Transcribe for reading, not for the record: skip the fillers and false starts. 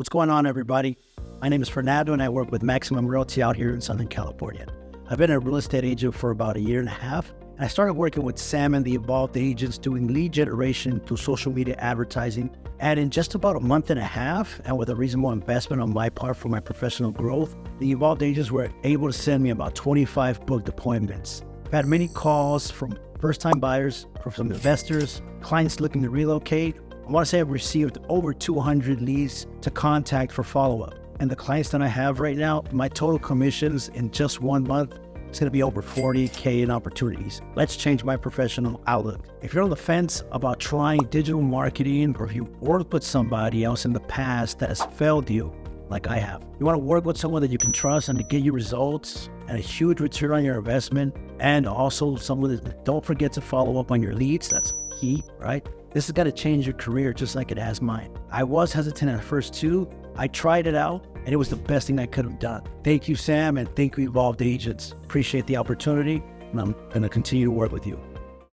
What's going on, everybody? My name is Fernando, and I work with Maximum Realty out here in Southern California. I've been a real estate agent for about 1.5 years, and I started working with Sam and the Evolved Agents doing lead generation through social media advertising. And in just about 1.5 months, and with a reasonable investment on my part for my professional growth, the Evolved Agents were able to send me about 25 booked appointments. I've had many calls from first-time buyers, from investors, clients looking to relocate. I want to say I've received over 200 leads to contact for follow-up. And the clients that I have right now, my total commissions in just 1 month, it's going to be over $40K in opportunities. Let's change my professional outlook. If you're on the fence about trying digital marketing, or if you worked with somebody else in the past that has failed you, like I have, you want to work with someone that you can trust and to get you results and a huge return on your investment, and also someone that don't forget to follow up on your leads. That's key, right? This is going to change your career just like it has mine. I was hesitant at first too. I tried it out, and it was the best thing I could have done. Thank you, Sam, and thank you, Evolved Agents. Appreciate the opportunity, and I'm going to continue to work with you.